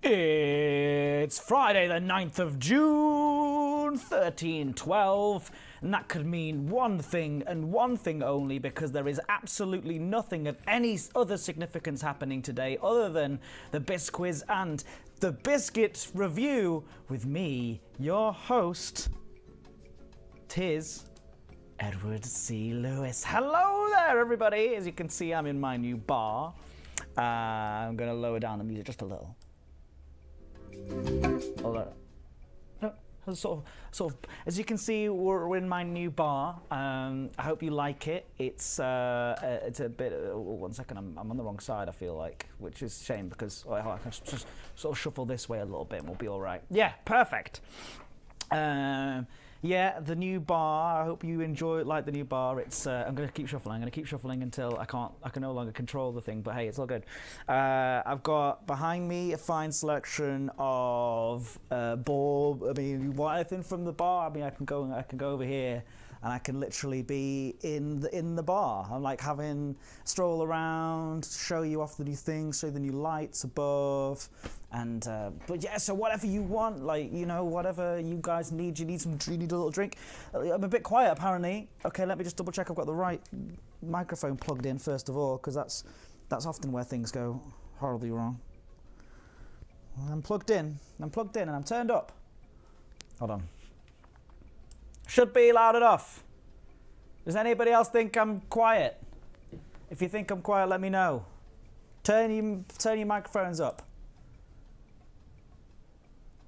It's Friday the 9th of June, 1312, and that could mean one thing and one thing only, because there is absolutely nothing of any other significance happening today other than the Bisquiz and the Biscuit review with me, your host, tis Edward C. Lewis. Hello there, everybody. As you can see, I'm in my new bar. I'm going to lower down the music just a little. Although, no, sort of. As you can see, we're in my new bar. I hope you like it. It's a bit. One second, I'm on the wrong side. I feel like, which is a shame because I can just sort of shuffle this way a little bit, and we'll be all right. Yeah, perfect. Yeah, the new bar. I hope you like the new bar. It's. I'm going to keep shuffling. I'm going to keep shuffling until I can no longer control the thing. But hey, it's all good. I've got behind me a fine selection of ball. I mean, you want anything from the bar? I mean, I can go over here, and I can literally be in the bar. I'm like having a stroll around, show you off the new things, show you the new lights above, and but yeah. So whatever you want, like, you know, whatever you guys need. You need a little drink. I'm a bit quiet apparently. Okay, let me just double check I've got the right microphone plugged in first of all, because that's often where things go horribly wrong. I'm plugged in, and I'm turned up. Hold on. Should be loud enough. Does anybody else think I'm quiet? If you think I'm quiet, let me know. Turn your microphones up.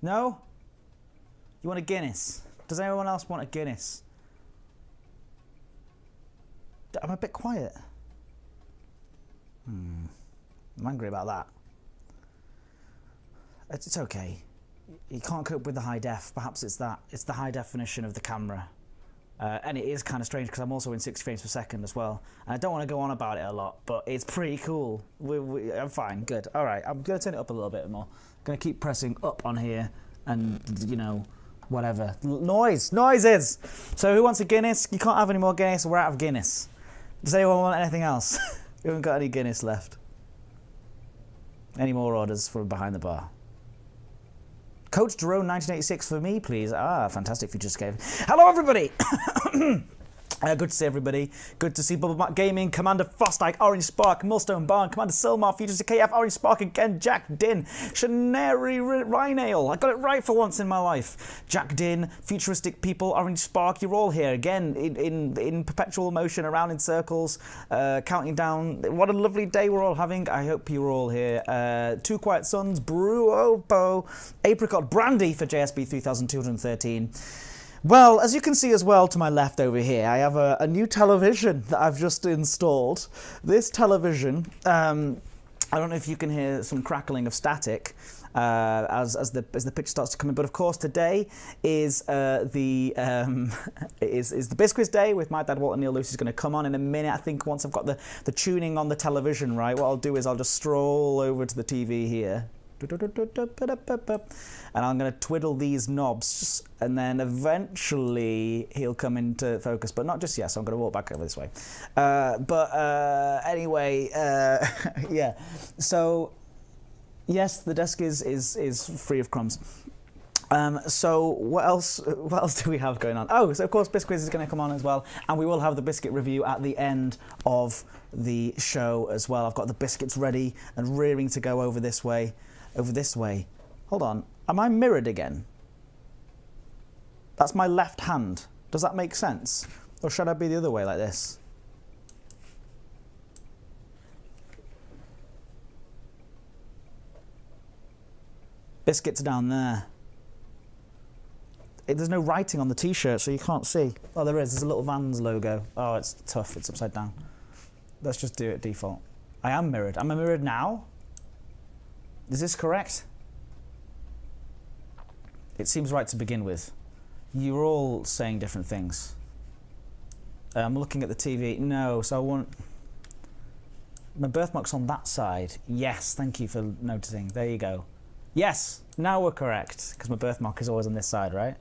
No? You want a Guinness? Does anyone else want a Guinness? I'm a bit quiet. I'm angry about that. It's okay. You can't cope with the high def. Perhaps it's that. It's the high definition of the camera. And it is kind of strange because I'm also in 60 frames per second as well. And I don't want to go on about it a lot, but it's pretty cool. I'm fine. Good. All right. I'm going to turn it up a little bit more. I'm going to keep pressing up on here and, you know, whatever. Noises. So who wants a Guinness? You can't have any more Guinness. We're out of Guinness. Does anyone want anything else? We haven't got any Guinness left. Any more orders from behind the bar? Coach Drone 1986 for me, please. Ah, fantastic featurescape. Hello, everybody. Good to see everybody. Good to see Bubble Mac Gaming, Commander Frostike, Orange Spark, Millstone Barn, Commander Silmar, Futures KF, Orange Spark again, Jack Din, Shanary Rhinail. I got it right for once in my life. Jack Din, Futuristic People, Orange Spark, you're all here again in perpetual motion, around in circles, counting down. What a lovely day we're all having. I hope you're all here. Two Quiet Sons, Brew Obo, Apricot Brandy for JSB 3213. Well, as you can see as well to my left over here, I have a new television that I've just installed. This television, I don't know if you can hear some crackling of static as the picture starts to come in, but of course today is the Biscuits day with my dad Walter Neil Lucy's going to come on in a minute. I think once I've got the tuning on the television right, what I'll do is I'll just stroll over to the TV here. And I'm going to twiddle these knobs, and then eventually he'll come into focus, but not just yet, so I'm going to walk back over this way. Anyway, yeah. So, yes, the desk is free of crumbs. So what else do we have going on? Oh, so of course Biscuits is going to come on as well, and we will have the biscuit review at the end of the show as well. I've got the biscuits ready and rearing to go over this way. Hold on, am I mirrored again? That's my left hand. Does that make sense? Or should I be the other way like this? Biscuits down there. There's no writing on the t-shirt, so you can't see. Oh, there is. There's a little Vans logo. Oh, it's tough. It's upside down. Let's just do it default. I am mirrored. Am I mirrored now? Is this correct? It seems right to begin with. You're all saying different things. I'm looking at the TV. No, so I want... My birthmark's on that side. Yes, thank you for noticing. There you go. Yes, now we're correct, because my birthmark is always on this side, right?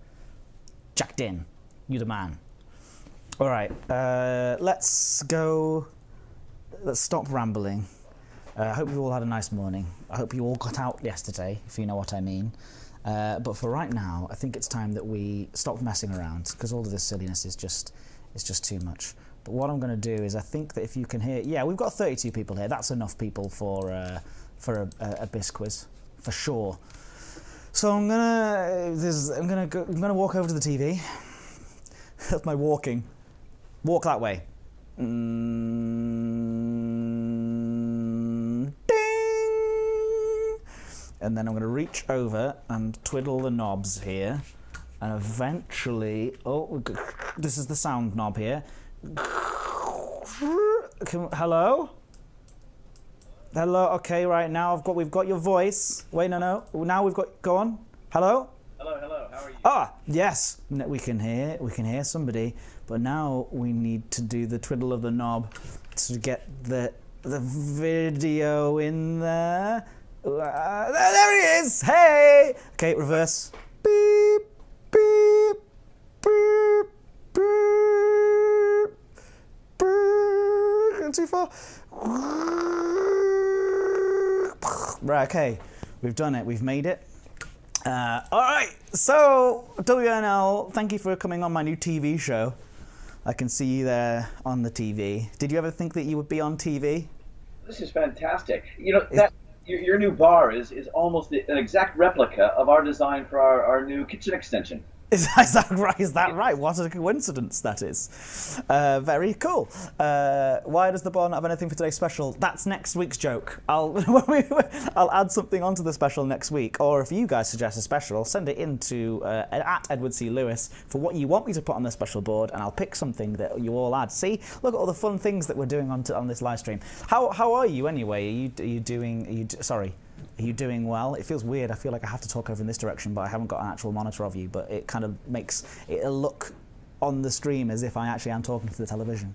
Jacked in. You're the man. All right, let's go... Let's stop rambling. I hope you all had a nice morning. I hope you all got out yesterday, if you know what I mean. But for right now, I think it's time that we stop messing around, because all of this silliness is just too much. But what I'm going to do is, I think that if you can hear... Yeah, we've got 32 people here. That's enough people for a Bisquiz, for sure. So I'm gonna walk over to the TV. That's my walking. Walk that way. Ding! And then I'm going to reach over and twiddle the knobs here. And eventually... Oh, this is the sound knob here. Hello? Hello? Okay, right, now we've got your voice. Wait, no. Now we've got... Go on. Hello? Hello, how are you? Ah, yes. We can hear somebody. But now we need to do the twiddle of the knob to get the video in there. There he is! Hey! Okay, reverse. Beep, beep, beep, beep, beep. Going too far. Right, okay. We've done it. We've made it. All right. So, WNL, thank you for coming on my new TV show. I can see you there on the TV. Did you ever think that you would be on TV? This is fantastic. You know, your new bar is almost an exact replica of our design for our new kitchen extension. Is that right? Is that right? What a coincidence that is. Very cool. Why does the bar not have anything for today's special? That's next week's joke. I'll add something onto the special next week. Or if you guys suggest a special, send it in to at Edward C. Lewis for what you want me to put on the special board, and I'll pick something that you all add. See, look at all the fun things that we're doing on this live stream. How are you anyway? Are you doing well? It feels weird. I feel like I have to talk over in this direction, but I haven't got an actual monitor of you, but it kind of makes it look on the stream as if I actually am talking to the television.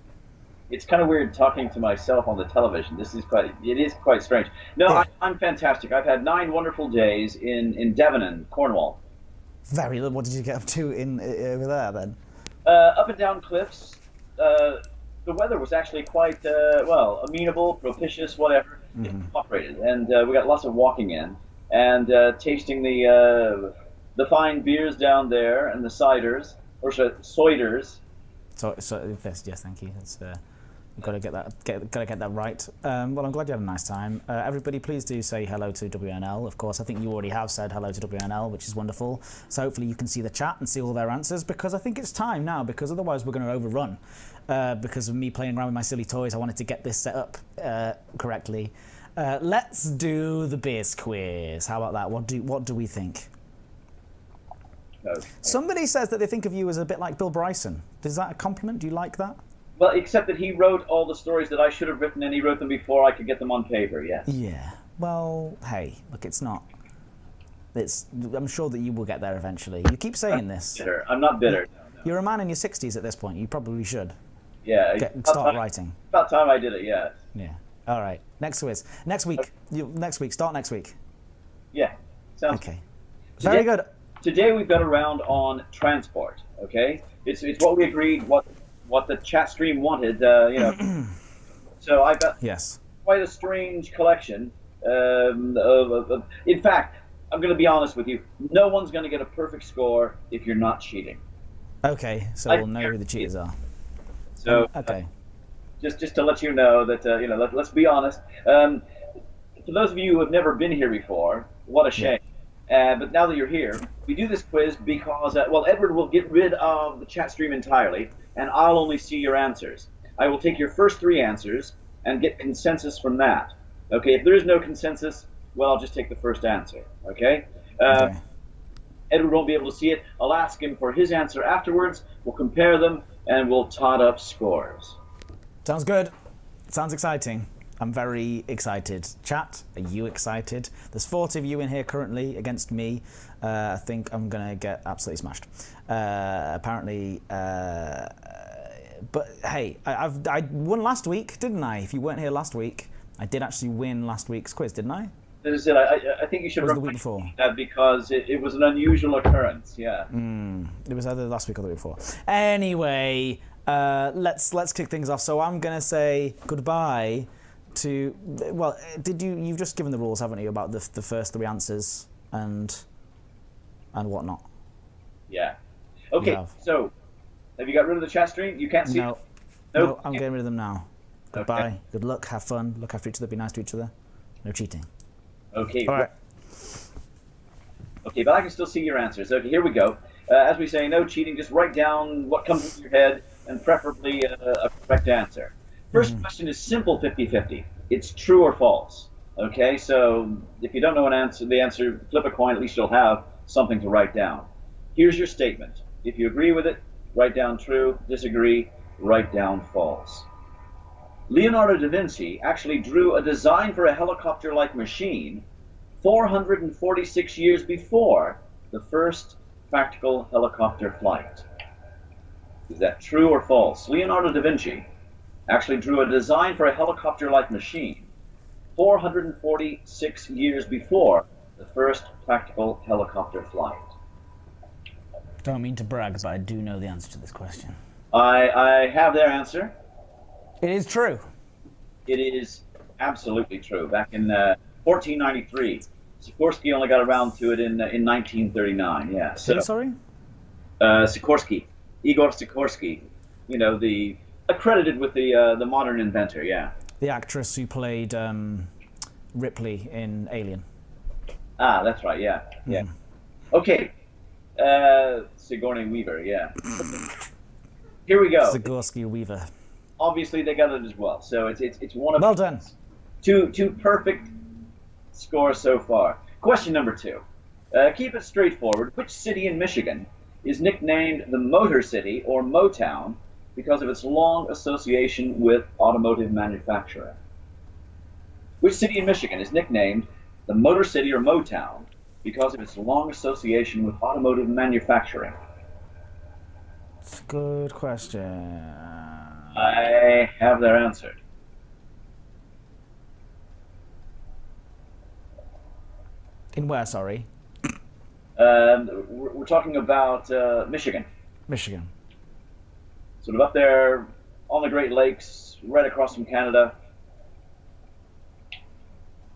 It's kind of weird talking to myself on the television. It is quite strange. No, yeah. I'm fantastic. I've had 9 wonderful days in Devon, Cornwall. Very good. What did you get up to over there then? Up and down cliffs. The weather was actually quite, amenable, propitious, whatever. It cooperated, and we got lots of walking in and tasting the fine beers down there and the ciders, or cider. So yes, thank you. That's you've got to get that right. Well, I'm glad you had a nice time. Everybody, please do say hello to WNL. Of course, I think you already have said hello to WNL, which is wonderful. So hopefully you can see the chat and see all their answers, because I think it's time now, because otherwise we're going to overrun. Because of me playing around with my silly toys, I wanted to get this set up correctly. Let's do the Biz quiz. How about that? What do we think? Somebody says that they think of you as a bit like Bill Bryson. Is that a compliment? Do you like that? Well, except that he wrote all the stories that I should have written, and he wrote them before I could get them on paper, yes. Yeah. Well, hey, look, it's not... I'm sure that you will get there eventually. You keep saying this. I'm not bitter. No. You're a man in your 60s at this point. You probably should. Yeah. Start writing. About time I did it, yeah. Yeah. All right. Next quiz. Next week. Start next week. Yeah. Sounds okay. Very good. Today we've got a round on transport, okay? It's what we agreed, what the chat stream wanted, So I've got quite a strange collection of... In fact, I'm going to be honest with you. No one's going to get a perfect score if you're not cheating. Okay, so we'll know who the cheaters are. So, okay. Just to let you know that, let's be honest. For those of you who have never been here before, what a shame. But now that you're here, we do this quiz because, Edward will get rid of the chat stream entirely, and I'll only see your answers. I will take your first 3 answers and get consensus from that. Okay, if there is no consensus, well, I'll just take the first answer. Okay? Edward won't be able to see it. I'll ask him for his answer afterwards. We'll compare them, and we'll tot up scores. Sounds good. Sounds exciting. I'm very excited. Chat, are you excited? There's 40 of you in here currently against me. I think I'm going to get absolutely smashed. Apparently, but hey, I won last week, didn't I? If you weren't here last week, I did actually win last week's quiz, didn't I? That is it. I think you should remember the week before. That because it was an unusual occurrence, yeah. It was either last week or the week before. Anyway, let's kick things off. So I'm going to say goodbye to... Well, you've just given the rules, haven't you, about the first 3 answers and whatnot? Yeah. Okay, so have you got rid of the chat stream? You can't see it? No, I'm getting rid of them now. Goodbye. Okay. Good luck. Have fun. Look after each other. Be nice to each other. No cheating. Okay. All right. Okay, but I can still see your answers. Okay, here we go. As we say, no cheating. Just write down what comes into your head and preferably a correct answer. First question is simple 50-50. It's true or false. Okay, so if you don't know the answer, flip a coin. At least you'll have something to write down. Here's your statement. If you agree with it, write down true. Disagree, write down false. Leonardo da Vinci actually drew a design for a helicopter-like machine 446 years before the first practical helicopter flight. Is that true or false? Leonardo da Vinci actually drew a design for a helicopter-like machine 446 years before the first practical helicopter flight. Don't mean to brag, but I do know the answer to this question. I have their answer. It is true. It is absolutely true. Back in 1493, Sikorsky only got around to it in 1939. Yeah. So, sorry? Sikorsky, Igor Sikorsky. You know, the accredited with the modern inventor. Yeah. The actress who played Ripley in Alien. Ah, that's right. Yeah. Yeah. Okay. Sigourney Weaver. Yeah. Here we go. Sikorsky Weaver. Obviously, they got it as well. So it's one of well done. Two perfect scores so far. Question number 2. Keep it straightforward. Which city in Michigan is nicknamed the Motor City or Motown because of its long association with automotive manufacturing? Which city in Michigan is nicknamed the Motor City or Motown because of its long association with automotive manufacturing? It's a good question. I have their answer. In where, sorry? We're talking about Michigan. Michigan. Sort of up there on the Great Lakes, right across from Canada.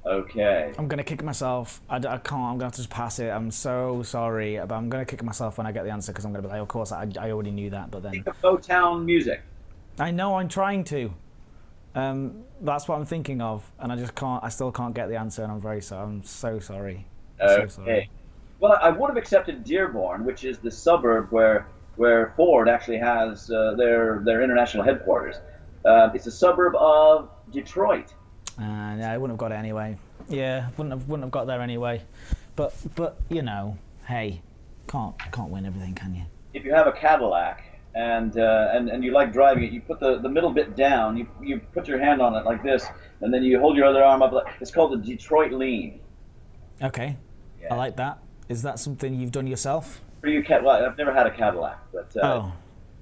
Okay. I'm going to kick myself. I can't. I'm going to have to just pass it. I'm so sorry. But I'm going to kick myself when I get the answer because I'm going to be like, of course, I already knew that. But then. Think of Motown music. I know, I'm trying to. That's what I'm thinking of. And I just can't. I still can't get the answer. And I'm very sorry. I'm so sorry. Okay. So sorry. Well, I would have accepted Dearborn, which is the suburb where Ford actually has their international headquarters. It's a suburb of Detroit. Yeah, I wouldn't have got it anyway. Yeah, wouldn't have got there anyway. But you know, hey, can't win everything, can you? If you have a Cadillac and you like driving it, you put the middle bit down. You put your hand on it like this, and then you hold your other arm up. It's called the Detroit lean. Okay, yeah. I like that. Is that something you've done yourself? Well, I've never had a Cadillac, but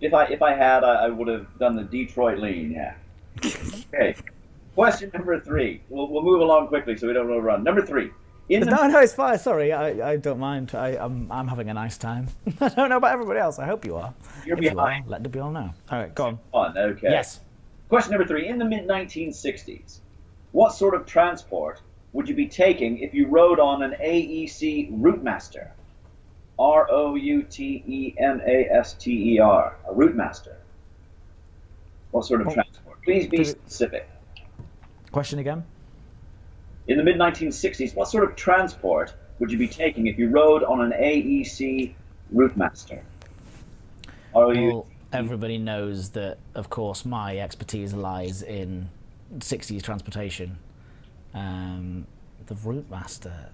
if I had, I would have done the Detroit lean. Yeah. Okay. Question number 3. We'll move along quickly so we don't overrun. Number 3. No, it's fine. Sorry, I don't mind. I'm having a nice time. I don't know about everybody else. I hope you are. You're behind. Let the people know. All right, go on. Okay. Yes. Question number 3. In the mid-1960s, what sort of transport would you be taking if you rode on an AEC Routemaster? Routemaster. A Routemaster. What sort of transport? Please be specific. Question again? In the mid-1960s, what sort of transport would you be taking if you rode on an AEC Routemaster? Well, everybody knows that, of course, my expertise lies in 60s transportation. The Routemaster.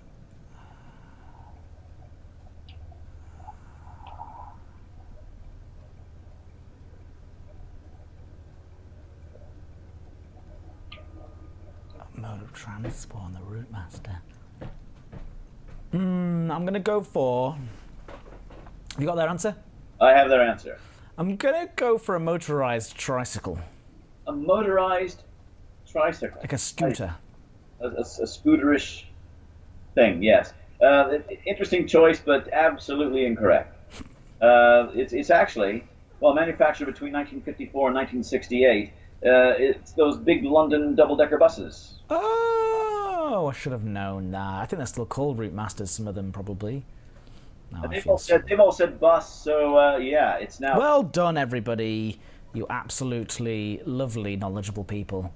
Mode of transport on the Routemaster. I'm going to go for... Have you got their answer? I have their answer. I'm going to go for a motorized tricycle. A motorized tricycle? Like a scooter. A scooterish thing, yes. Interesting choice, but absolutely incorrect. It's actually, well, manufactured between 1954 and 1968. It's those big London double-decker buses. Oh, I should have known that. I think they're still called Route Masters, some of them probably. No, They've all said bus, so yeah, it's now. Well done, everybody. You absolutely lovely, knowledgeable people.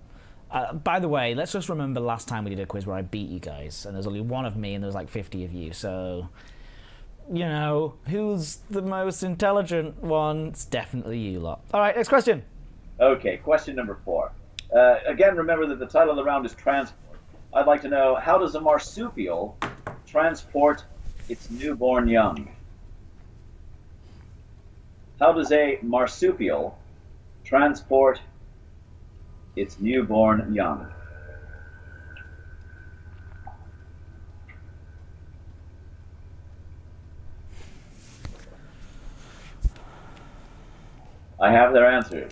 By the way, let's just remember last time we did a quiz where I beat you guys, and there's only one of me and there's like 50 of you, so, you know, who's the most intelligent one? It's definitely you lot. All right, next question. Okay, question number 4. Again, remember that the title of the round is transport. I'd like to know, how does a marsupial transport its newborn young? How does a marsupial transport its newborn young? I have their answers.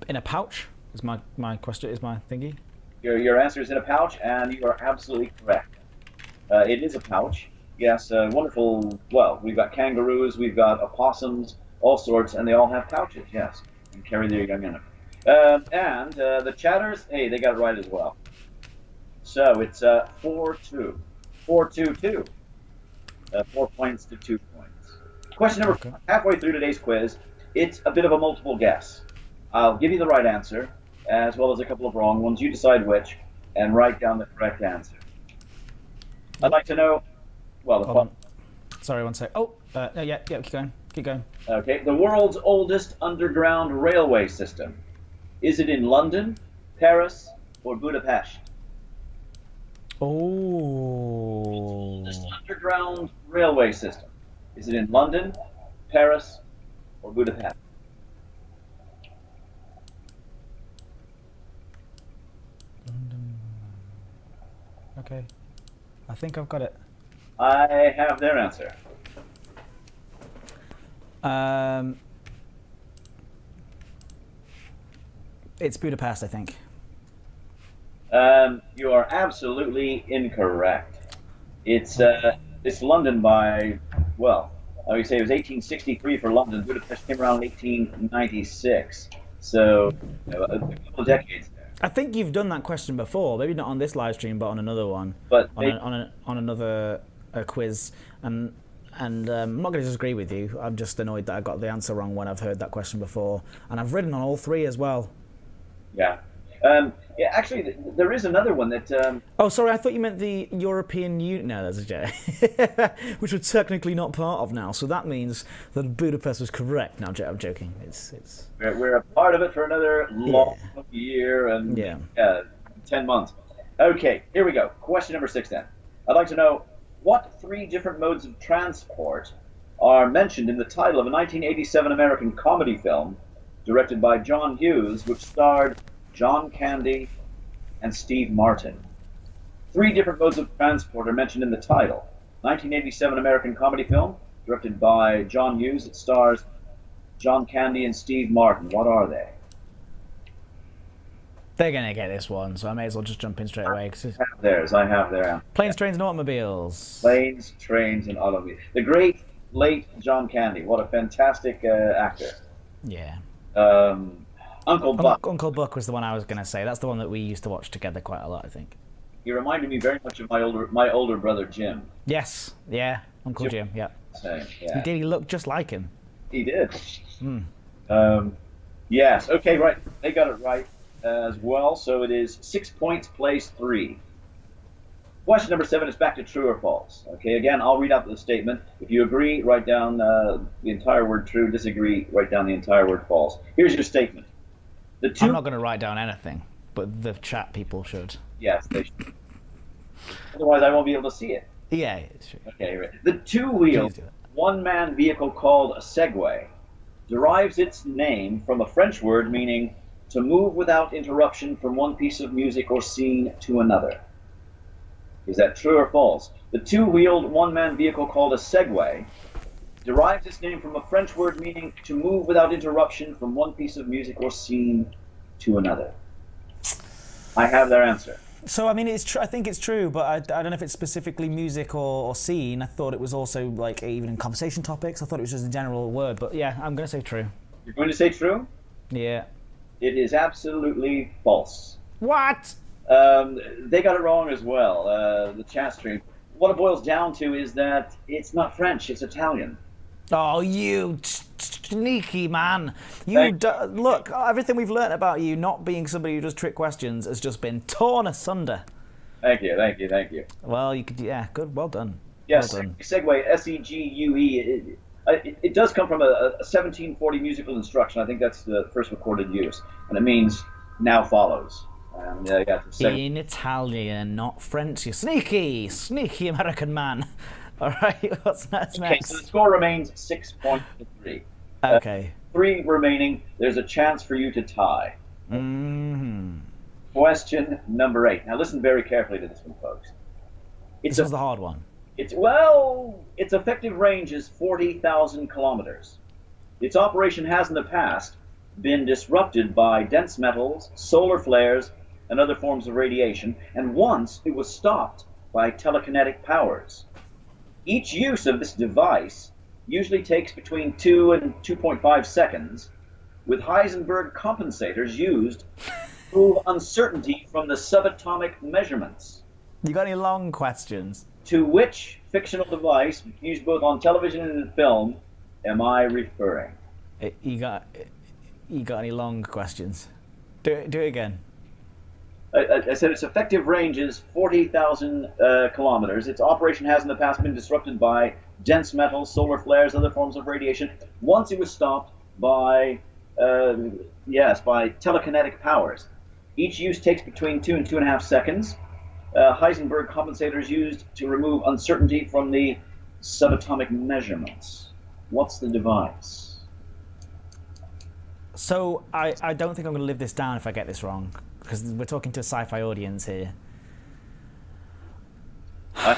In a pouch is my question, is my thingy. Your answer is in a pouch, and you are absolutely correct. It is a pouch. Yes, wonderful. Well, we've got kangaroos, we've got opossums, all sorts, and they all have pouches, yes, and carry their young in them. And the chatters, hey, they got it right as well. So it's 4-2. 4-2-2. 4 points to 2 points. Question number 4. Halfway through today's quiz, it's a bit of a multiple guess. I'll give you the right answer, as well as a couple of wrong ones. You decide which, and write down the correct answer. I'd like to know. Well, Hold on. Sorry, one sec. Oh, no, yeah, keep going. Keep going. Okay, the world's oldest underground railway system. Is it in London, Paris, or Budapest? Oh. Oldest underground railway system. Is it in London, Paris, or Budapest? Okay. I think I've got it. I have their answer. It's Budapest, I think. You are absolutely incorrect. It's London by, well, I would say it was 1863 for London. Budapest came around in 1896. So, a couple of decades there. I think you've done that question before. Maybe not on this live stream, but on another one. But on another quiz. And I'm not going to disagree with you. I'm just annoyed that I got the answer wrong when I've heard that question before. And I've written on all 3 as well. Yeah. Yeah, actually, there is another one that... Oh, sorry, I thought you meant the European Union. No, that's a joke. Which we're technically not part of now, so that means that Budapest was correct. No, I'm joking. It's... We're a part of it for another long year and 10 months. Okay, here we go. Question number 6 then. I'd like to know, what 3 different modes of transport are mentioned in the title of a 1987 American comedy film directed by John Hughes, which starred John Candy and Steve Martin? 3 different modes of transport are mentioned in the title. 1987 American comedy film, directed by John Hughes. It stars John Candy and Steve Martin. What are they? They're going to get this one, so I may as well just jump in straight away. I have theirs. Planes, Trains, and Automobiles. Planes, Trains, and Automobiles. The great, late John Candy. What a fantastic actor. Yeah. Uncle Buck. Uncle Buck was the one I was going to say. That's the one that we used to watch together quite a lot, I think. He reminded me very much of my older brother Jim. Yes, yeah, Uncle Jim, yeah. Same, yeah. He did. He looked just like him. He did. Mm. Yes. Okay. Right. They got it right as well. So it is 6 points, plays 3. Question number 7 is back to true or false. Okay. Again, I'll read out the statement. If you agree, write down the entire word true. Disagree, write down the entire word false. Here's your statement. I'm not going to write down anything, but the chat people should. Yes, they should. Otherwise, I won't be able to see it. Yeah, it's true. Okay, right. The 2-wheeled, one-man vehicle called a Segway derives its name from a French word meaning to move without interruption from one piece of music or scene to another. Is that true or false? The 2-wheeled, one-man vehicle called a Segway derives its name from a French word meaning to move without interruption from one piece of music or scene to another. I have their answer. So, I mean, it's I think it's true, but I don't know if it's specifically music or scene. I thought it was also, like, even in conversation topics. I thought it was just a general word, but yeah, I'm going to say true. You're going to say true? Yeah. It is absolutely false. What? They got it wrong as well, the chat stream. What it boils down to is that it's not French, it's Italian. Oh, you sneaky man. Look, everything we've learnt about you not being somebody who does trick questions has just been torn asunder. Thank you. Well, you could, yeah, good, well done. Yes, well done. segue, S-E-G-U-E. It does come from a 1740 musical instruction. I think that's the first recorded use. And it means now follows. And, in Italian, not French. You sneaky American man. All right, what's next? Okay, so the score remains 6 points to 3. Okay. 3 remaining. There's a chance for you to tie. Mm-hmm. Question number 8. Now listen very carefully to this one, folks. This was the hard one. Its effective range is 40,000 kilometers. Its operation has in the past been disrupted by dense metals, solar flares, and other forms of radiation, and once it was stopped by telekinetic powers. Each use of this device usually takes between 2 and 2.5 seconds, with Heisenberg compensators used to prove uncertainty from the subatomic measurements. You got any long questions? To which fictional device, used both on television and in film, am I referring? You got any long questions? Do it again. I said its effective range is 40,000 kilometers. Its operation has in the past been disrupted by dense metals, solar flares, other forms of radiation. Once it was stopped by telekinetic powers. Each use takes between 2 and 2.5 seconds. Heisenberg compensators used to remove uncertainty from the subatomic measurements. What's the device? So I don't think I'm going to live this down if I get this wrong, because we're talking to a sci-fi audience here. I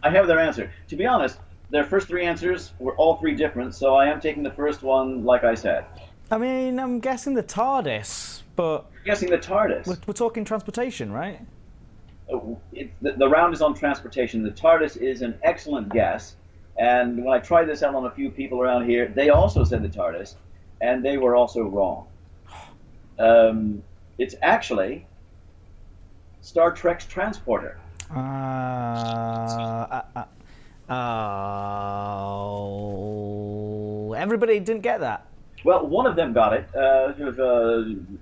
have their answer. To be honest, their first 3 answers were all 3 different, so I am taking the first one like I said. I mean, I'm guessing the TARDIS, but... You're guessing the TARDIS? We're talking transportation, right? The round is on transportation. The TARDIS is an excellent guess, and when I tried this out on a few people around here, they also said the TARDIS, and they were also wrong. It's actually Star Trek's transporter. Everybody didn't get that. Well, one of them got it,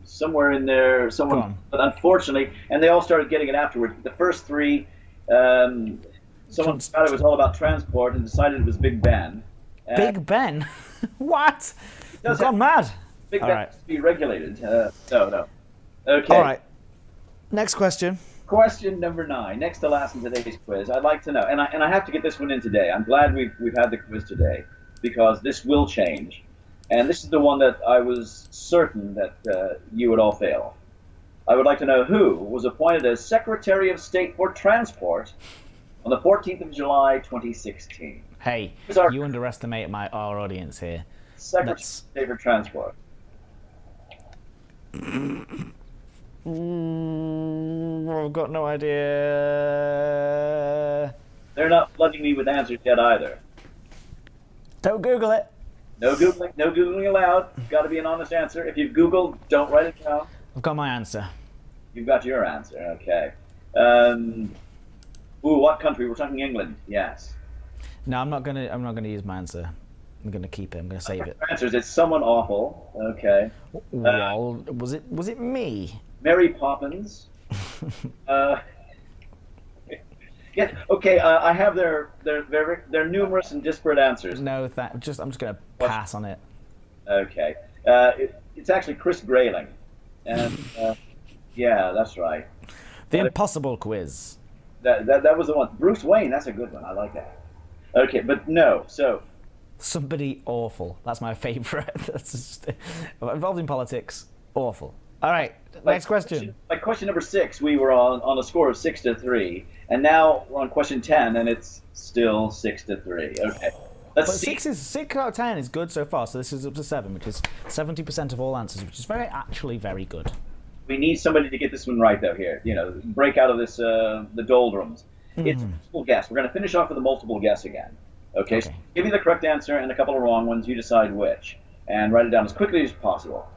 somewhere in there, but unfortunately, and they all started getting it afterwards. The first 3, someone thought it was all about transport and decided it was Big Ben. Big Ben? What? You've gone mad. Big Ben has to be regulated. No. Okay. All right. Next question. Question number 9, next to last in today's quiz. I'd like to know, and I have to get this one in today. I'm glad we've had the quiz today, because this will change. And this is the one that I was certain that you would all fail. I would like to know who was appointed as Secretary of State for Transport on the 14th of July, 2016. Hey, you underestimate our audience here. Secretary of State for Transport. I've got no idea. They're not flooding me with answers yet either. Don't Google it. No Googling allowed. Got to be an honest answer. If you've Googled, don't write it down. I've got my answer. You've got your answer. Okay. What country? We're talking England. Yes. No, I'm not gonna use my answer. I'm gonna keep it. I'm gonna save it. Answers. It's someone awful. Okay. Well, was it me? Mary Poppins. Yeah. Okay. I have their numerous and disparate answers. No, I'm just gonna pass on it. Okay. It's actually Chris Grayling, and yeah, that's right. The Impossible Quiz. That was the one. Bruce Wayne. That's a good one. I like that. Okay, but no. So. Somebody awful. That's my favourite. That's just, involved in politics. Awful. All right. Next question. Like question number 6, we were on a score of 6-3, and now we're on question 10, and it's still 6-3. Okay. Let's see. 6 out of 10 is good so far. So this is up to 7, which is 70% of all answers, which is actually very good. We need somebody to get this one right, though. Here, break out of this the doldrums. It's a multiple guess. We're going to finish off with a multiple guess again. Okay. So give me the correct answer and a couple of wrong ones. You decide which. and write it down as quickly as possible.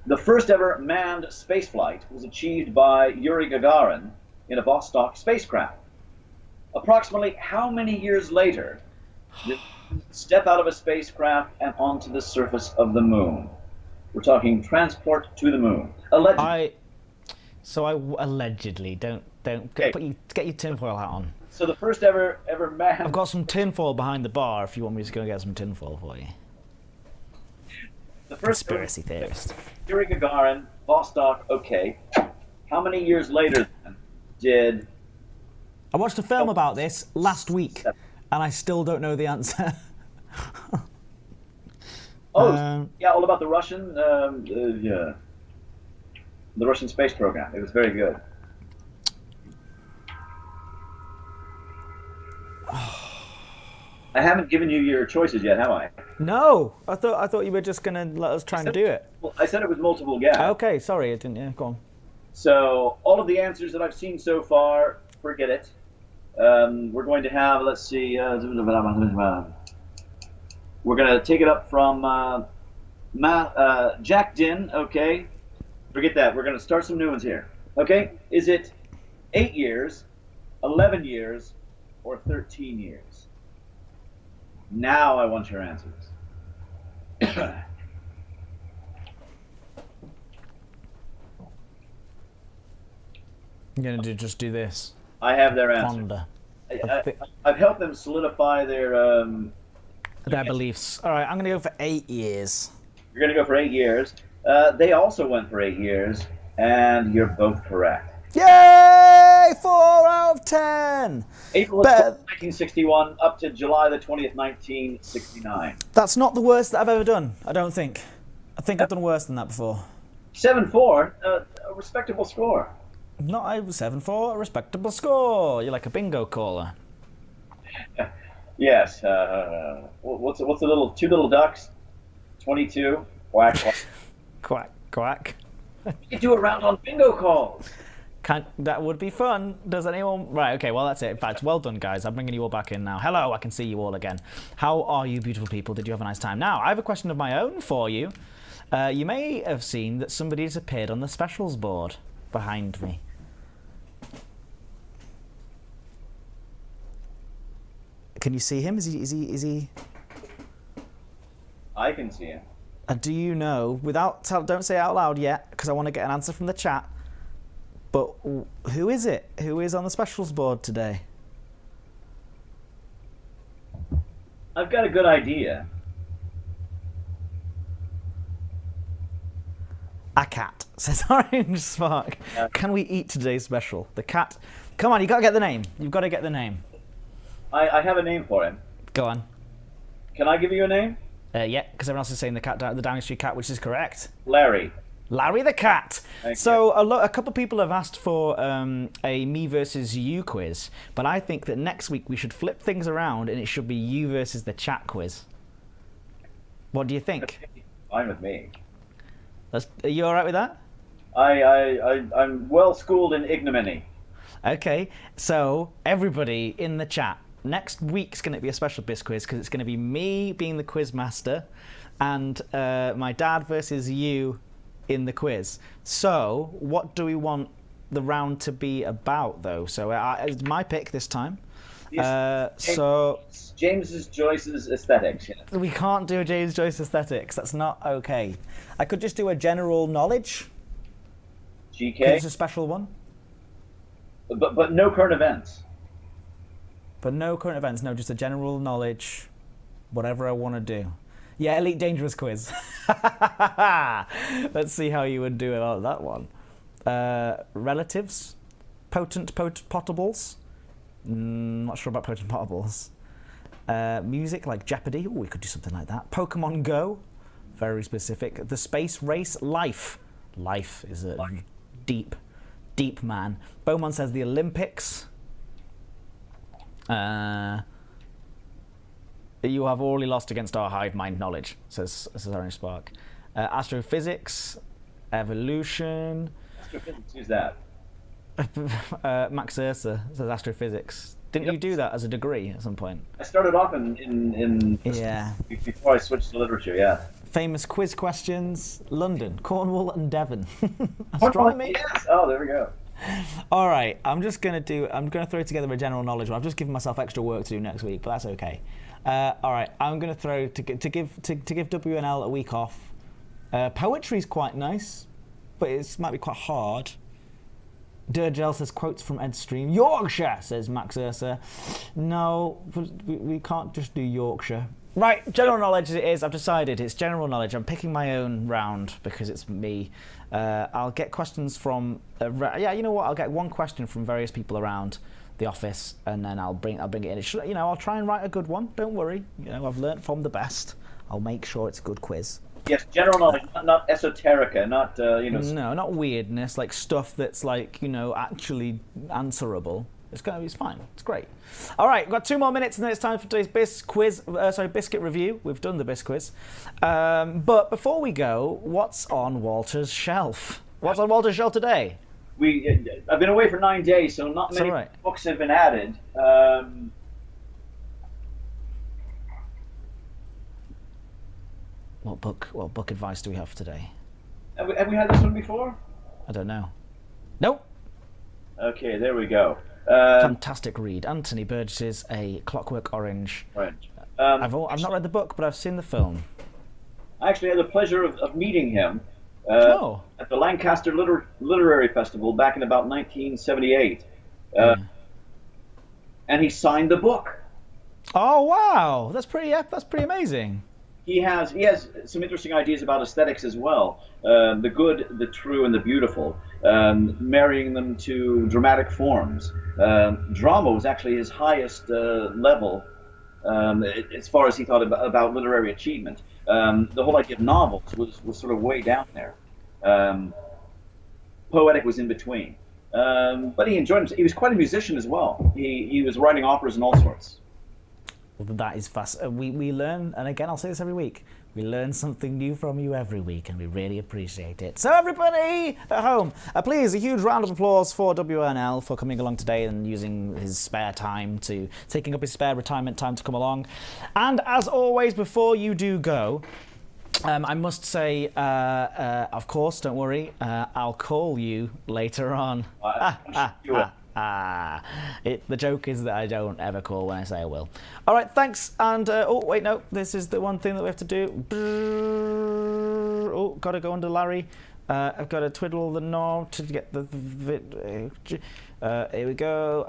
The first ever manned spaceflight was achieved by Yuri Gagarin in a Vostok spacecraft. Approximately how many years later did he step out of a spacecraft and onto the surface of the moon? We're talking transport to the moon. Allegedly. Allegedly, don't Okay. get your tinfoil hat on. So the first ever manned. I've got some tinfoil behind the bar if you want me to go and get some tinfoil for you. The first Conspiracy theorist. Yuri Gagarin, Vostok. Okay. How many years later then did? I watched a film about this last week, and I still don't know the answer. Yeah, all about the Russian. Yeah. The Russian space program. It was very good. I haven't given you your choices yet, have I? No, I thought you were just gonna let us try and do it. Well, I said it was multiple guess. Okay, sorry, I didn't. Yeah, go on. So all of the answers that I've seen so far, forget it. We're going to have, let's see, we're going to take it up from Jack Din. Okay, forget that. We're going to start some new ones here. Okay, is it 8 years, 11 years, or 13 years? Now I want your answers. I'm gonna just do this. I have their answer. Ponder. I've helped them solidify their beliefs. All right, I'm gonna go for 8 years. You're going to go for 8 years. They also went for 8 years, and you're both correct. Yay! 4 out of 10. April of 1961 up to July the 20th, 1969. That's not the worst that I've ever done. I don't think. I think I've done worse than that before. 7-4, a respectable score. Not a 7-4, a respectable score. You're like a bingo caller. Yes. What's the little two little ducks? 22. Quack quack. Quack quack. You could do a round on bingo calls. That would be fun. Does anyone? Right. Okay. Well, that's it. In fact, well done, guys. I'm bringing you all back in now. Hello. I can see you all again. How are you, beautiful people? Did you have a nice time? Now, I have a question of my own for you. You may have seen that somebody has appeared on the specials board behind me. Can you see him? Is he? I can see him. Do you know? Don't say it out loud yet, because I want to get an answer from the chat. But who is it? Who is on the specials board today? I've got a good idea. A cat, says Orange Spark. Can we eat today's special? The cat. Come on, you got to get the name. You've got to get the name. I have a name for him. Go on. Can I give you a name? Yeah, because everyone else is saying the Downing Street cat, which is correct. Larry. Larry the cat. Thank So a couple of people have asked for a me versus you quiz, but I think that next week we should flip things around and it should be you versus the chat quiz. What do you think? Fine with me. Are you all right with that? I'm well schooled in ignominy. Okay, so everybody in the chat, next week's going to be a special Biscuits quiz because it's going to be me being the quiz master and my dad versus you in the quiz. So what do we want the round to be about, though? So it's my pick this time. James Joyce's aesthetics. Yeah. We can't do a James Joyce aesthetics. That's not okay. I could just do a general knowledge. GK. It's a special one. But no current events. But no current events. No, just a general knowledge. Whatever I want to do. Yeah, Elite Dangerous quiz. Let's see how you would do it on that one. Relatives. Potent potables. Not sure about potent potables. Music like Jeopardy. Oh, we could do something like that. Pokemon Go. Very specific. The space race. Life. Life is a deep man. Beaumont says the Olympics. You have already lost against our hive mind knowledge, says Orange Spark. Astrophysics, evolution. Astrophysics, who's that? Max Ursa says astrophysics. Didn't you do that as a degree at some point? I started off in yeah. Before I switched to literature, yeah. famous quiz questions. London, Cornwall, and Devon. Astronomy. Yes. Oh, there we go. All right, I'm gonna throw together a general knowledge one. I've just given myself extra work to do next week, but that's okay. All right, I'm gonna throw to give WNL a week off. Poetry's quite nice, but it might be quite hard. Durgel says quotes from Ed Stream. Yorkshire, says Max Ursa. No, we can't just do Yorkshire. Right, general knowledge it is. I've decided it's general knowledge. I'm picking my own round because it's me. I'll get questions from. Yeah, you know what? I'll get one question from various people around the office, and then I'll bring it in. You know, I'll try and write a good one. Don't worry. You know, I've learnt from the best. I'll make sure it's a good quiz. Yes, general knowledge, not esoterica, not No, not weirdness, like stuff that's like actually answerable. It's fine. It's great. All right, we've got 2 more minutes, and then it's time for today's biscuit review. We've done the bisquiz, but before we go, what's on Walter's shelf? What's on Walter's shelf today? I've been away for 9 days, so not many books have been added. What book advice do we have for today? Have we had this one before? I don't know. Nope. Okay, there we go. Fantastic read. Anthony Burgess's A Clockwork Orange. Right. I've not read the book, but I've seen the film. I actually had the pleasure of meeting him at the Lancaster Literary Festival back in about 1978. And he signed the book. Oh wow, that's pretty amazing. He has some interesting ideas about aesthetics as well. The good, the true, and the beautiful. Marrying them to dramatic forms. Drama was actually his highest level as far as he thought about literary achievement. The whole idea of novels was sort of way down there. Poetic was in between. But he enjoyed himself. He was quite a musician as well. He was writing operas and all sorts. Well, that is fast. We learn, and again, I'll say this every week, we learn something new from you every week, and we really appreciate it. So everybody at home, please, a huge round of applause for WNL for coming along today and using his spare time taking up his spare retirement time to come along. And as always, before you do go, I must say, of course, don't worry, I'll call you later on. The joke is that I don't ever call when I say I will. All right, thanks. And oh wait, no, this is the one thing that we have to do. Oh, gotta go under Larry. I've got to twiddle the knob to get the here we go.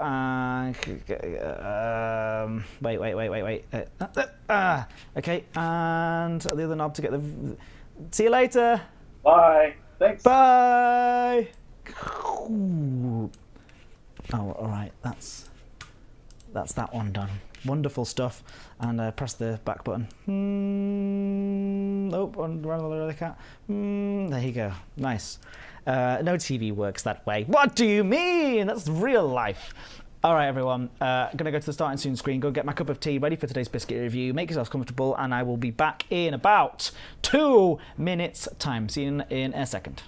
Wait. Okay, and the other knob to get the. See you later. Bye. Thanks. Bye. Oh, all right. That's that one done. Wonderful stuff. And press the back button. Oh, run the other cat. There you go. Nice. No TV works that way. What do you mean? That's real life. All right, everyone. Gonna go to the starting soon screen. Go get my cup of tea ready for today's biscuit review. Make yourselves comfortable, and I will be back in about 2 minutes' time. See you in a second.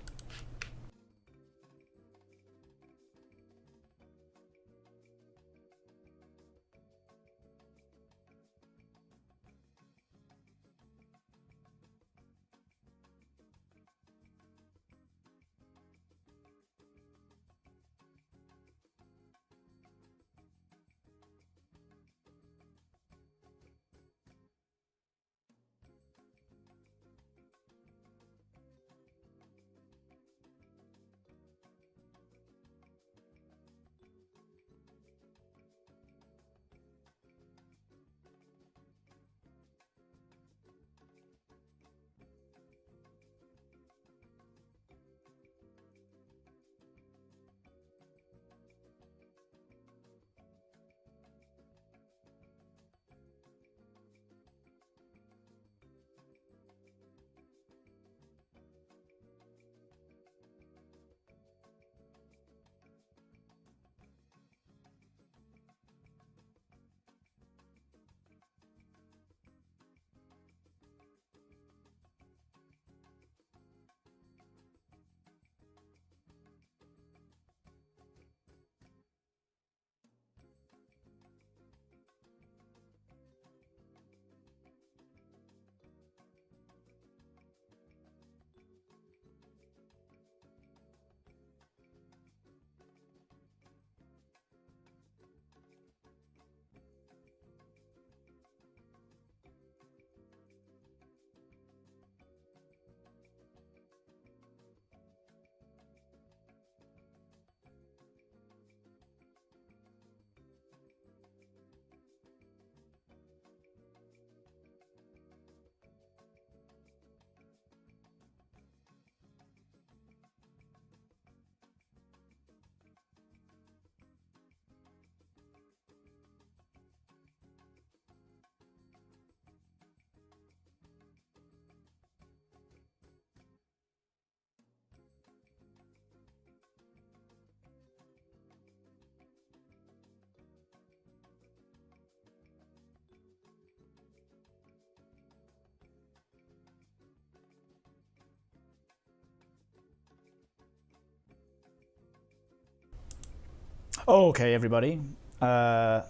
Okay, everybody. Well,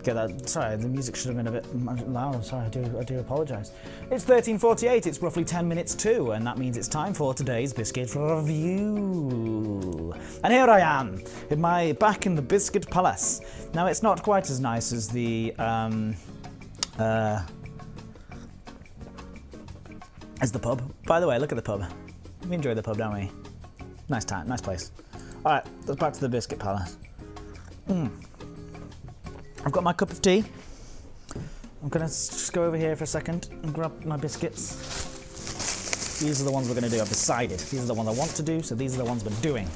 get that. Sorry, the music should have been a bit loud. Sorry, I do apologise. It's 13:48. It's roughly 10 minutes to, and that means it's time for today's Biscuit review. And here I am, back in the Biscuit Palace. Now, it's not quite as nice as the as the pub. By the way, look at the pub. We enjoy the pub, don't we? Nice time, nice place. All right, let's back to the Biscuit Palace. I've got my cup of tea. I'm gonna just go over here for a second and grab my biscuits. These are the ones we're gonna do. I've decided. These are the ones I want to do, so these are the ones we're doing.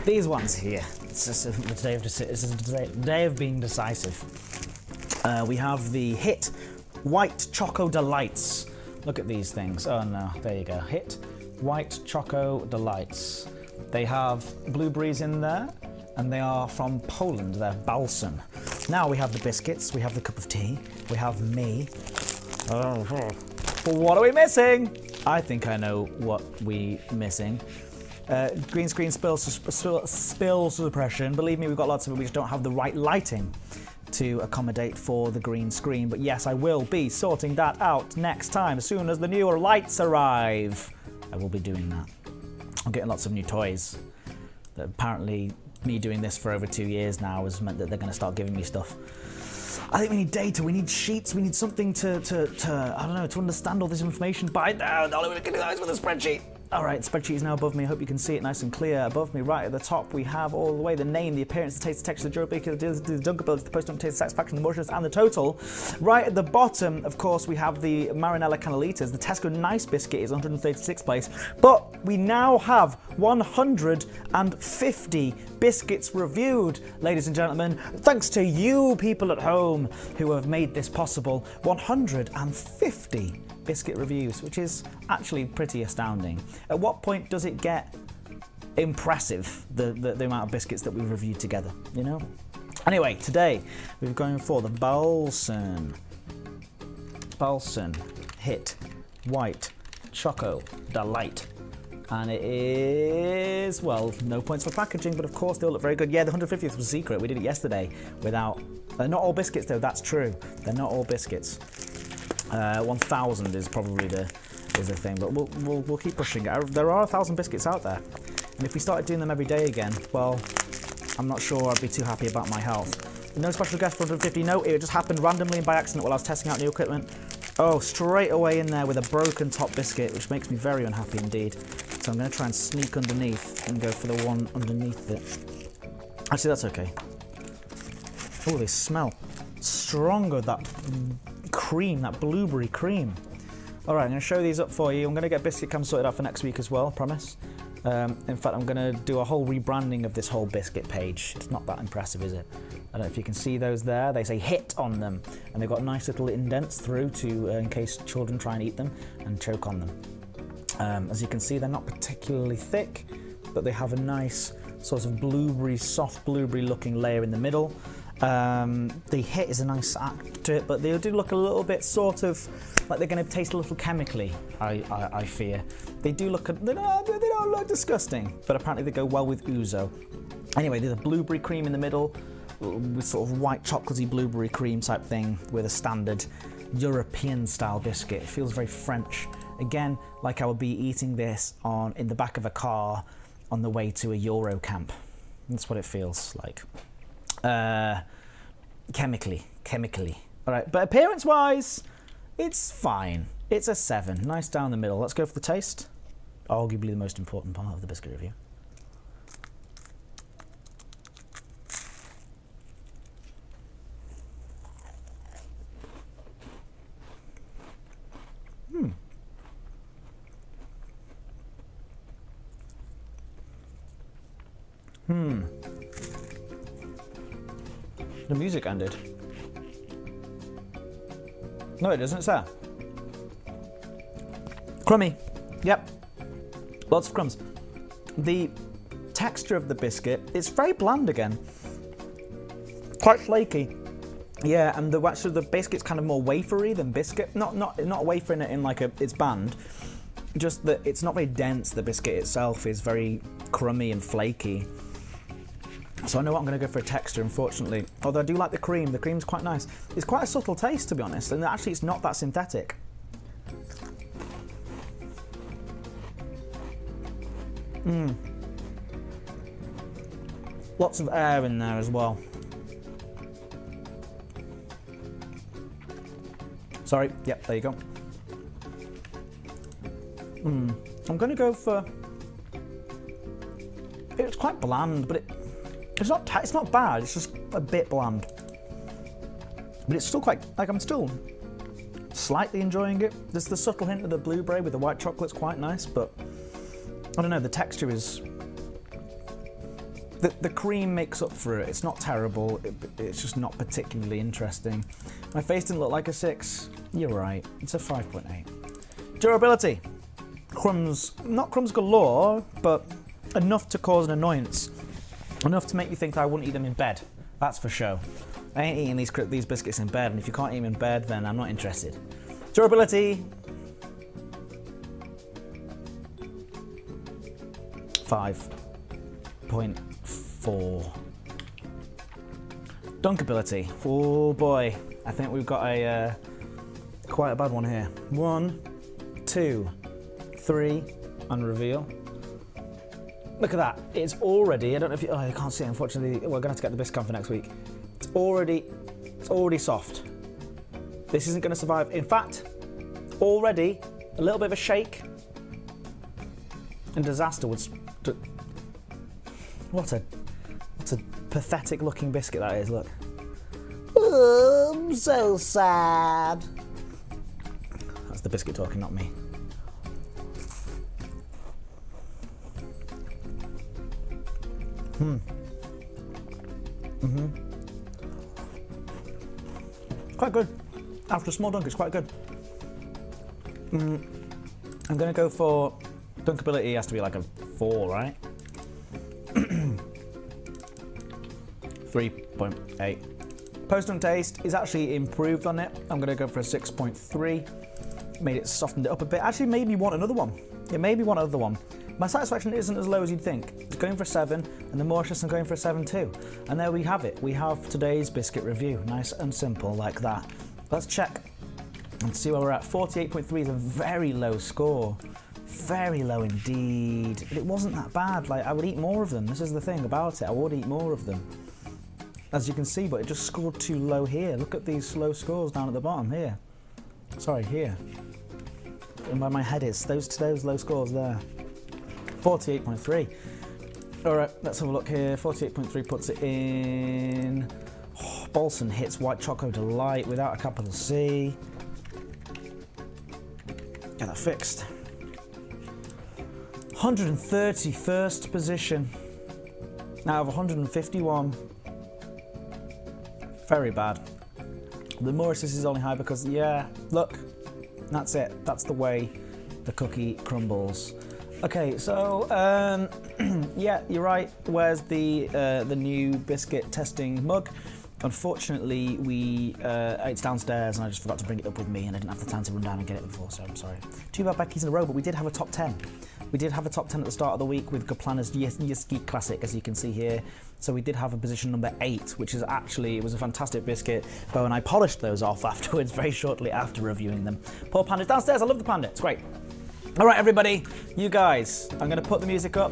These ones here. It's just a day of being decisive. We have the Hit White Choco Delights. Look at these things. Oh no, there you go. Hit White Choco Delights. They have blueberries in there, and they are from Poland. They're Bahlsen. Now we have the biscuits, we have the cup of tea, we have me. What are we missing? I think I know what we're missing. Green screen spill suppression. Believe me, we've got lots of it. We just don't have the right lighting to accommodate for the green screen. But yes, I will be sorting that out next time. As soon as the newer lights arrive, I will be doing that. I'm getting lots of new toys. That apparently, me doing this for over 2 years now has meant that they're going to start giving me stuff. I think we need data, we need sheets, we need something to I don't know, to understand all this information. But the only way we can do that is with a spreadsheet. All right, the spreadsheet is now above me. I hope you can see it nice and clear. Above me, right at the top, we have all the way the name, the appearance, the taste, the texture, the durability, the dunkability, the post-dunk taste, the satisfaction, the moistness, and the total. Right at the bottom, of course, we have the Marinella Canalitas. The Tesco Nice Biscuit is 136th place. But we now have 150 biscuits reviewed, ladies and gentlemen. Thanks to you people at home who have made this possible. 150 biscuit reviews, which is actually pretty astounding. At what point does it get impressive, the amount of biscuits that we've reviewed together, you know? Anyway, today we're going for the Bahlsen Hit White Choco Delight. And it is, well, no points for packaging, but of course they all look very good. Yeah, the 150th was secret. We did it yesterday without, they're not all biscuits though, that's true. They're not all biscuits. 1,000 is probably the thing, but we'll keep pushing it. There are 1,000 biscuits out there, and if we started doing them every day again, well, I'm not sure I'd be too happy about my health. No special guest for 150. No, it just happened randomly and by accident while I was testing out new equipment. Oh, straight away in there with a broken top biscuit, which makes me very unhappy indeed. So I'm going to try and sneak underneath and go for the one underneath it. Actually, that's okay. Oh, they smell stronger, that cream, that blueberry cream. All right, I'm going to show these up for you. I'm going to get Biscuit Cam sorted out for next week as well, I promise. In fact, I'm going to do a whole rebranding of this whole biscuit page. It's not that impressive, is it? I don't know if you can see those there. They say hit on them, and they've got nice little indents through to in case children try and eat them and choke on them. As you can see, they're not particularly thick, but they have a nice sort of blueberry, soft blueberry looking layer in the middle. The hit is a nice act to it, but they do look a little bit sort of like they're going to taste a little chemically, I fear. They do look, they don't look disgusting, but apparently they go well with ouzo. Anyway, there's a blueberry cream in the middle with sort of white chocolatey blueberry cream type thing with a standard European style biscuit. It feels very French. Again, like I would be eating this in the back of a car on the way to a Euro camp. That's what it feels like. Chemically. All right, but appearance-wise, it's fine. It's a 7, nice down the middle. Let's go for the taste. Arguably the most important part of the biscuit review. The music ended. No, it doesn't, it's there. Crummy. Yep. Lots of crumbs. The texture of the biscuit is very bland again. Quite flaky. Yeah, and the biscuit's kind of more wafery than biscuit. Not wafer in like its band. Just that it's not very dense. The biscuit itself is very crummy and flaky. So I know I'm going to go for a texture, unfortunately. Although I do like the cream. The cream's quite nice. It's quite a subtle taste, to be honest, and actually it's not that synthetic. Lots of air in there as well. Sorry, yep, there you go. I'm going to go for... It's quite bland, but it's not bad, it's just a bit bland. But it's still quite, like, I'm still slightly enjoying it. There's the subtle hint of the blueberry with the white chocolate's quite nice, but I don't know, the texture is... The cream makes up for it. It's not terrible, it's just not particularly interesting. My face didn't look like a 6. You're right, it's a 5.8. Durability. Crumbs, not crumbs galore, but enough to cause an annoyance. Enough to make you think that I wouldn't eat them in bed. That's for sure. I ain't eating these biscuits in bed, and if you can't eat them in bed, then I'm not interested. Durability. 5.4. Dunkability. Oh boy, I think we've got a quite a bad one here. 1, 2, 3, and reveal. Look at that. It's already, I don't know if you, oh, you can't see it, unfortunately. We're gonna have to get the biscuit for next week. It's already soft. This isn't gonna survive. In fact, already a little bit of a shake and disaster would. What a pathetic looking biscuit that is, look. Oh, I'm so sad. That's the biscuit talking, not me. Quite good. After a small dunk, it's quite good. I'm gonna go for dunkability. Has to be like a 4, right? 3.8. Post-dunk taste is actually improved on it. I'm gonna go for a 6.3. Made it, softened it up a bit. Actually made me want another one. It made me want another one. My satisfaction isn't as low as you'd think. It's going for a 7, and the Mauritius I'm going for a 7 too. And there we have it. We have today's biscuit review. Nice and simple like that. Let's check and see where we're at. 48.3 is a very low score. Very low indeed. But it wasn't that bad. Like, I would eat more of them. This is the thing about it. I would eat more of them. As you can see, but it just scored too low here. Look at these low scores down at the bottom here. Sorry, here. And where my head is. Those low scores there. 48.3. Alright, let's have a look here. 48.3 puts it in. Oh, Bahlsen hits White Choco Delight without a capital C. Get that fixed. 131st position out of 151. Very bad. The Mauritius is only high because, yeah, look, that's it. That's the way the cookie crumbles. Okay, so yeah, you're right. Where's the new biscuit testing mug? Unfortunately, it's downstairs, and I just forgot to bring it up with me, and I didn't have the time to run down and get it before. So I'm sorry. 2 bad Becky's in a row, but we did have a top 10. We did have a top 10 at the start of the week with Goplana's Biscuit Classic, as you can see here. So we did have a position number 8, which is actually, it was a fantastic biscuit. But when I polished those off afterwards, very shortly after reviewing them. Poor Panda's downstairs. I love the Panda. It's great. All right, everybody, you guys, I'm going to put the music up.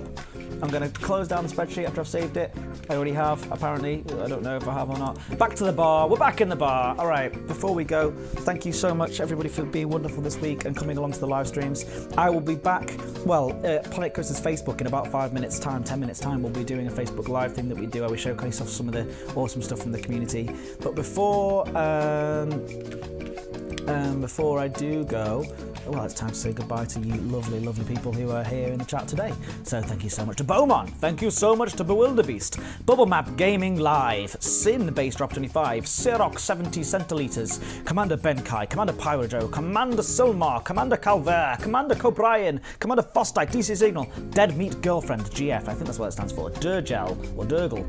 I'm going to close down the spreadsheet after I've saved it. I already have, apparently. I don't know if I have or not. Back to the bar. We're back in the bar. All right, before we go, thank you so much, everybody, for being wonderful this week and coming along to the live streams. I will be back, well, Planet Coaster's Facebook in about 5 minutes' time, 10 minutes' time. We'll be doing a Facebook Live thing that we do where we showcase off some of the awesome stuff from the community. But before I do go, well, it's time to say goodbye to you lovely, lovely people who are here in the chat today. So thank you so much to Beaumont. Thank you so much to Bewilderbeast. Bubble Map Gaming Live. Sin Base Drop 25. Siroc 70 Centiliters. Commander Benkai. Commander Pyrojo. Commander Silmar. Commander Calver. Commander Cobrian. Commander Fostite. DC Signal. Dead Meat Girlfriend. GF. I think that's what it stands for. Durgel or Durgle.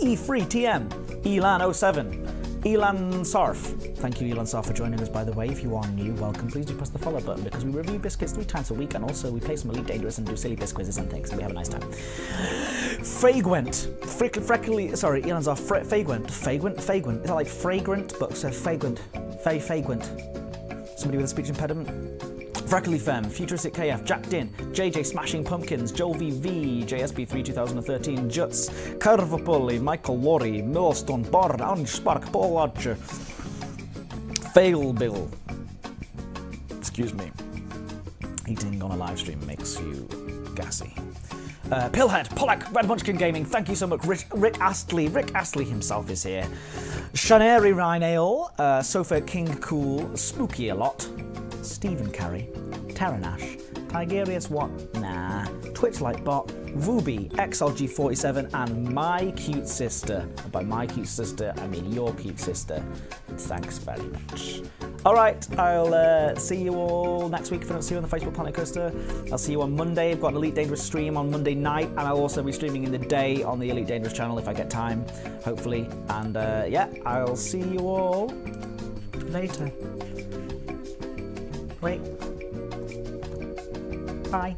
E3 TM. Elan 07. Elan Sarf. Thank you, Elan Sarf, for joining us, by the way. If you are new, welcome. Please do press the follow button because we review biscuits 3 times a week and also we play some Elite Dangerous and do silly bisquizzes and things, and we have a nice time. Fragwent. Elan Sarf. Fagwent? Is that like fragrant, but so Fagwent? Fagwent. Somebody with a speech impediment? Freckly Femme, Futuristic KF, Jack Din, JJ Smashing Pumpkins, Joel VV, JSB3 2013, Juts, Curvapulli, Michael Laurie, Millstone, Barn, Orange Spark, Paul Archer, Fail Bill. Excuse me. Eating on a live stream makes you gassy. Pillhead, Pollack, Red Munchkin Gaming, thank you so much. Rick Astley himself is here. Shaneri Rhinale, Sofa King Cool, Spooky a lot. Stephen Carey, Terranash, Tigerius What? Nah, Twitch Lightbot, Vubi, XLG47, and my cute sister. And by my cute sister, I mean your cute sister. Thanks very much. Alright, I'll see you all next week if I don't see you on the Facebook Planet Coaster. I'll see you on Monday. I've got an Elite Dangerous stream on Monday night, and I'll also be streaming in the day on the Elite Dangerous channel if I get time, hopefully. And yeah, I'll see you all later. Wait. Bye.